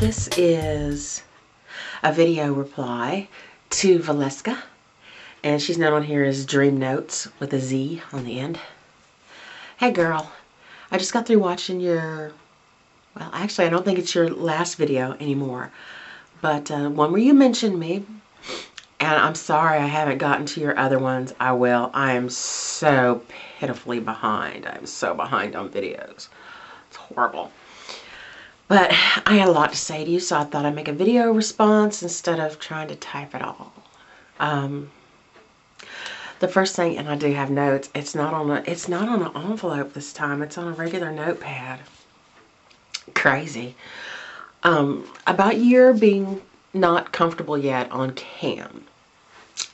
This is a video reply to Valeska, and she's known on here as Dreamnotez with a Z on the end. Hey girl, I just got through watching your, well actually I don't think it's your last video anymore, but one where you mentioned me, and I'm sorry I haven't gotten to your other ones. I will. I am so pitifully behind. I'm so behind on videos. It's horrible. But I had a lot to say to you, so I thought I'd make a video response instead of trying to type it all. The first thing, and I do have notes, it's not on an envelope this time. It's on a regular notepad. Crazy. About your being not comfortable yet on cam.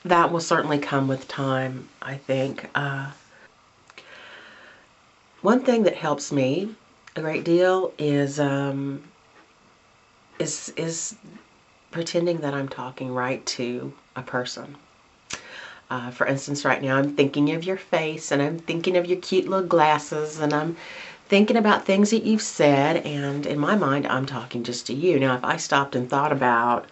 That will certainly come with time, I think. One thing that helps me a great deal is pretending that I'm talking right to a person. For instance, right now I'm thinking of your face, and I'm thinking of your cute little glasses, and I'm thinking about things that you've said, and in my mind I'm talking just to you. Now if I stopped and thought about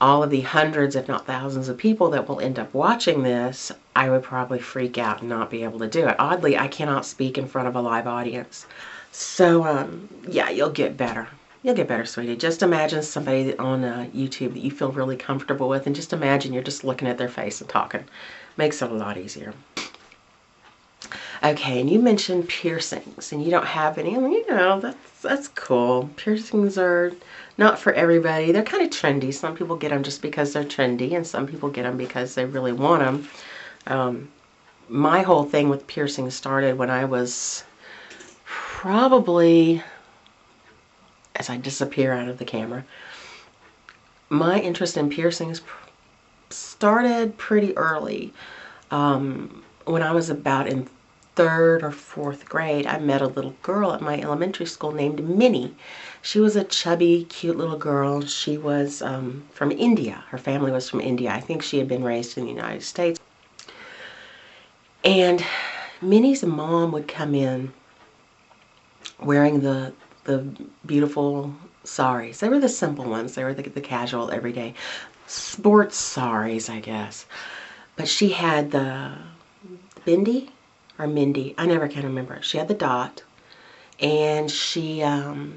all of the hundreds if not thousands of people that will end up watching this, I would probably freak out and not be able to do it. Oddly, I cannot speak in front of a live audience. So yeah, you'll get better. You'll get better, sweetie. Just imagine somebody on YouTube that you feel really comfortable with, and just imagine you're just looking at their face and talking. Makes it a lot easier. Okay, and you mentioned piercings, and you don't have any. I mean, you know, that's cool. Piercings are not for everybody. They're kind of trendy. Some people get them just because they're trendy, and some people get them because they really want them. My whole thing with piercings started when I was probably, as I disappear out of the camera, my interest in piercings started pretty early. When I was about in 3rd or 4th grade, I met a little girl at my elementary school named Minnie. She was a chubby, cute little girl. She was from India. Her family was from India. I think she had been raised in the United States. And Minnie's mom would come in wearing the beautiful saris. They were the simple ones. They were the casual, everyday sports saris, I guess. But she had the bindi or Mindy. I never can remember. She had the dot, and she also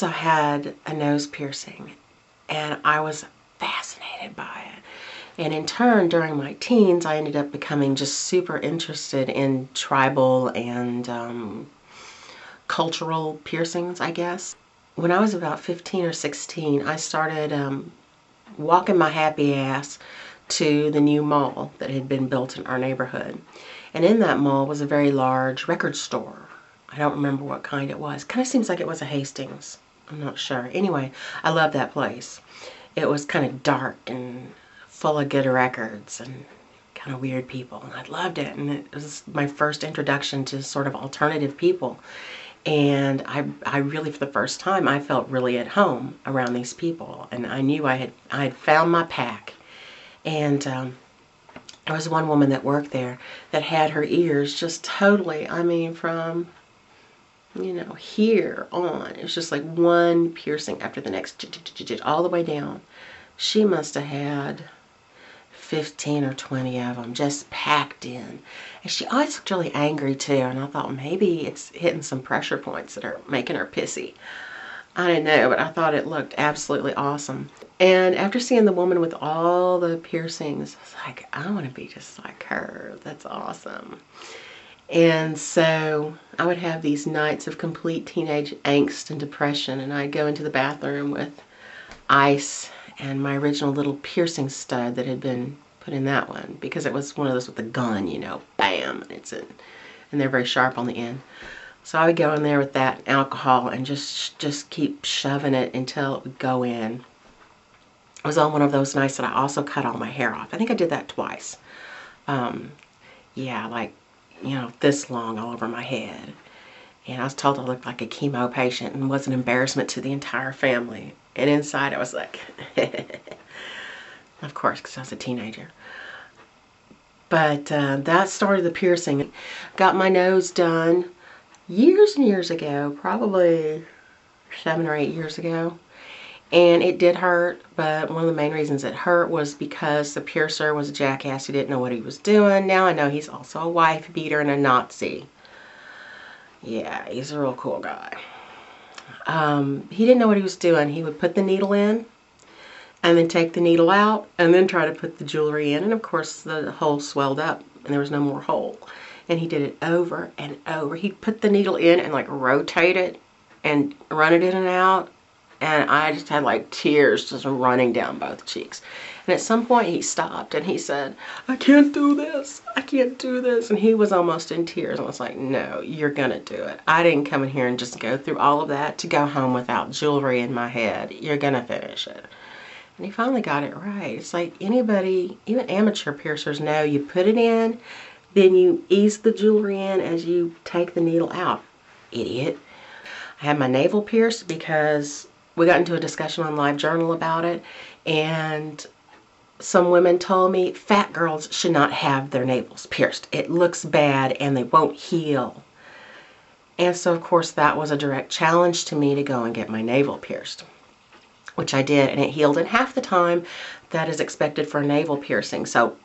had a nose piercing, and I was fascinated by it. And in turn, during my teens, I ended up becoming just super interested in tribal and cultural piercings, I guess. When I was about 15 or 16, I started walking my happy ass to the new mall that had been built in our neighborhood. And in that mall was a very large record store. I don't remember what kind it was. Kind of seems like it was a Hastings. I'm not sure. Anyway, I loved that place. It was kind of dark and full of good records and kind of weird people. And I loved it. And it was my first introduction to sort of alternative people. And I really, for the first time, I felt really at home around these people. And I knew I had found my pack. And there was one woman that worked there that had her ears just totally, I mean, from, you know, here on. It was just like one piercing after the next, all the way down. She must have had 15 or 20 of them just packed in. And she always looked really angry too, and I thought maybe it's hitting some pressure points that are making her pissy. I didn't know, but I thought it looked absolutely awesome. And after seeing the woman with all the piercings, I was like, I want to be just like her. That's awesome. And so I would have these nights of complete teenage angst and depression, and I'd go into the bathroom with ice and my original little piercing stud that had been put in that one, because it was one of those with the gun, you know, bam, and they're very sharp on the end. So I would go in there with that alcohol and just keep shoving it until it would go in. It was on one of those nights that I also cut all my hair off. I think I did that twice. Yeah, like, you know, this long all over my head. And I was told I looked like a chemo patient and was an embarrassment to the entire family. And inside I was like, of course, because I was a teenager. But that started the piercing. Got my nose done years and years ago, probably 7 or 8 years ago. And it did hurt, but one of the main reasons it hurt was because the piercer was a jackass who didn't know what he was doing. Now I know he's also a wife beater and a Nazi. Yeah, he's a real cool guy. He didn't know what he was doing. He would put the needle in and then take the needle out and then try to put the jewelry in. And of course the hole swelled up and there was no more hole. And he did it over and over. He'd put the needle in and like rotate it and run it in and out. And I just had like tears just running down both cheeks. And at some point he stopped and he said, I can't do this. I can't do this. And he was almost in tears. And I was like, no, you're going to do it. I didn't come in here and just go through all of that to go home without jewelry in my head. You're going to finish it. And he finally got it right. It's like anybody, even amateur piercers know, you put it in, then you ease the jewelry in as you take the needle out. Idiot. I had my navel pierced because we got into a discussion on LiveJournal about it, and some women told me fat girls should not have their navels pierced. It looks bad and they won't heal. And so of course that was a direct challenge to me to go and get my navel pierced, which I did, and it healed in half the time that is expected for a navel piercing. So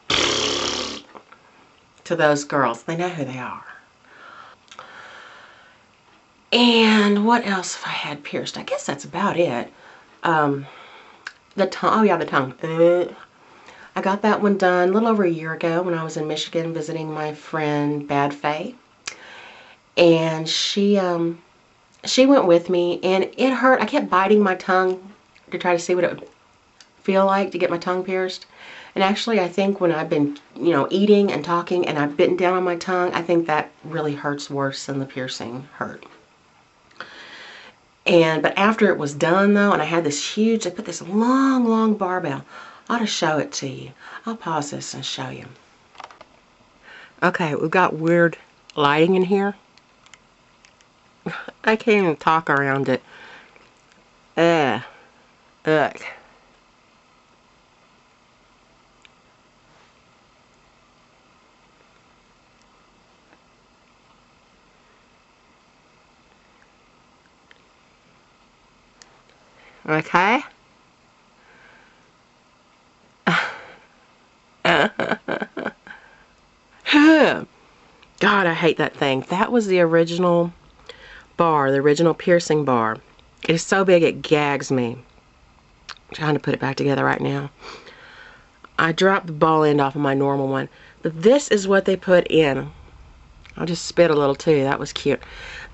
to those girls, they know who they are. And what else have I had pierced? I guess that's about it. The tongue. Oh yeah, the tongue. I got that one done a little over a year ago when I was in Michigan visiting my friend Bad Faye. And she went with me, and it hurt. I kept biting my tongue to try to see what it would feel like to get my tongue pierced. And actually, I think when I've been, eating and talking and I've bitten down on my tongue, I think that really hurts worse than the piercing hurt. But after it was done though, and I had this huge, I put this long barbell. I ought to show it to you. I'll pause this and show you. Okay, we've got weird lighting in here. I can't even talk around it. Ugh. Okay. God, I hate that thing. That was the original bar, the original piercing bar. It is so big it gags me. I'm trying to put it back together right now. I dropped the ball end off of my normal one. But this is what they put in. I'll just spit a little too. That was cute.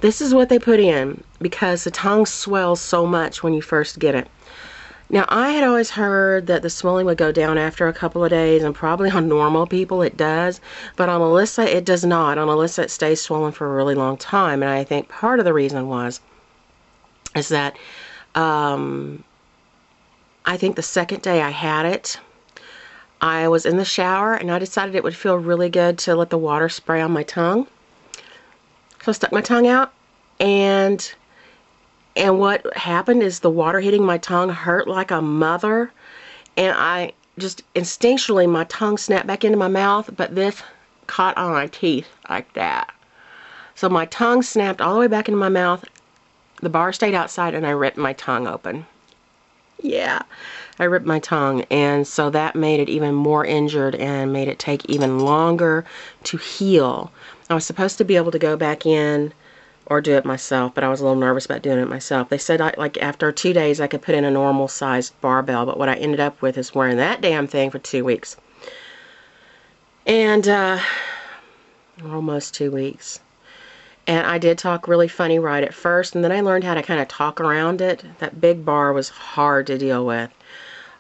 This is what they put in because the tongue swells so much when you first get it. Now, I had always heard that the swelling would go down after a couple of days, and probably on normal people it does, but on Alyssa it does not. On Alyssa it stays swollen for a really long time, and I think part of the reason is that I think the second day I had it, I was in the shower and I decided it would feel really good to let the water spray on my tongue. So I stuck my tongue out, and what happened is the water hitting my tongue hurt like a mother, and I just instinctually, my tongue snapped back into my mouth, but this caught on my teeth like that. So my tongue snapped all the way back into my mouth, the bar stayed outside, and I ripped my tongue open. Yeah, I ripped my tongue, and so that made it even more injured and made it take even longer to heal. I was supposed to be able to go back in or do it myself, but I was a little nervous about doing it myself. They said like after 2 days I could put in a normal sized barbell, but what I ended up with is wearing that damn thing for 2 weeks. And almost 2 weeks. And I did talk really funny right at first, and then I learned how to kind of talk around it. That big bar was hard to deal with.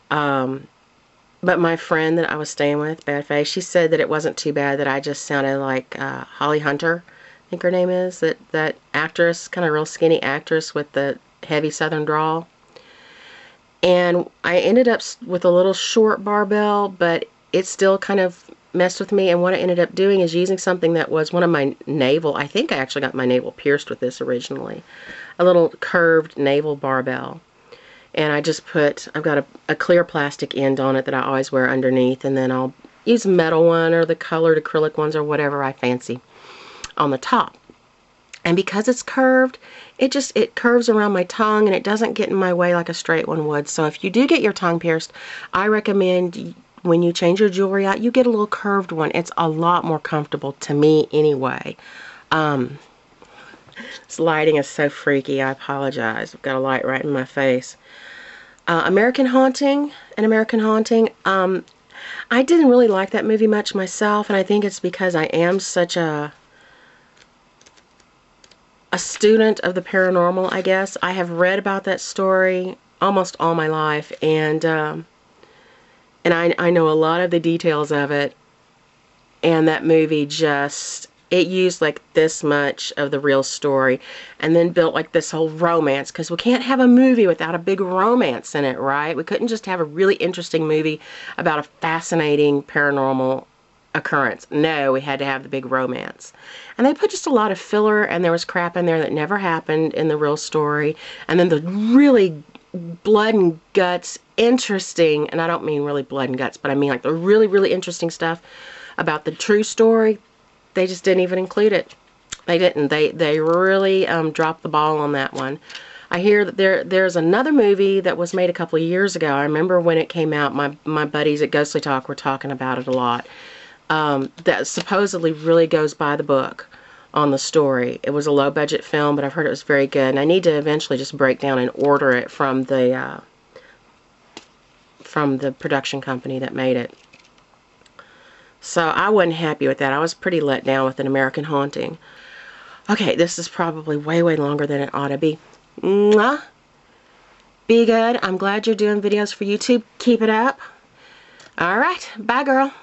But my friend that I was staying with, Bad Face, she said that it wasn't too bad, that I just sounded like Holly Hunter, I think her name is, that actress, kind of real skinny actress with the heavy southern drawl. And I ended up with a little short barbell, but it still kind of messed with me, and what I ended up doing is using something that was one of my navel, I think I actually got my navel pierced with this originally, a little curved navel barbell. And I just I've got a clear plastic end on it that I always wear underneath, and then I'll use a metal one or the colored acrylic ones or whatever I fancy on the top. And because it's curved, it curves around my tongue and it doesn't get in my way like a straight one would. So if you do get your tongue pierced, I recommend when you change your jewelry out, you get a little curved one. It's a lot more comfortable to me anyway. This lighting is so freaky. I apologize. I've got a light right in my face. American Haunting. I didn't really like that movie much myself, and I think it's because I am such a student of the paranormal, I guess. I have read about that story almost all my life, and I know a lot of the details of it, and that movie just, it used like this much of the real story and then built like this whole romance, because we can't have a movie without a big romance in it, right? We couldn't just have a really interesting movie about a fascinating paranormal occurrence. No, we had to have the big romance. And they put just a lot of filler, and there was crap in there that never happened in the real story. And then the really blood and guts interesting, and I don't mean really blood and guts, but I mean like the really, really interesting stuff about the true story, they just didn't even include it. They didn't. They really dropped the ball on that one. I hear that there's another movie that was made a couple of years ago. I remember when it came out, my buddies at Ghostly Talk were talking about it a lot. That supposedly really goes by the book on the story. It was a low-budget film, but I've heard it was very good. And I need to eventually just break down and order it from the production company that made it. So I wasn't happy with that. I was pretty let down with An American Haunting. Okay, this is probably way, way longer than it ought to be. Mwah. Be good. I'm glad you're doing videos for YouTube. Keep it up. All right. Bye, girl.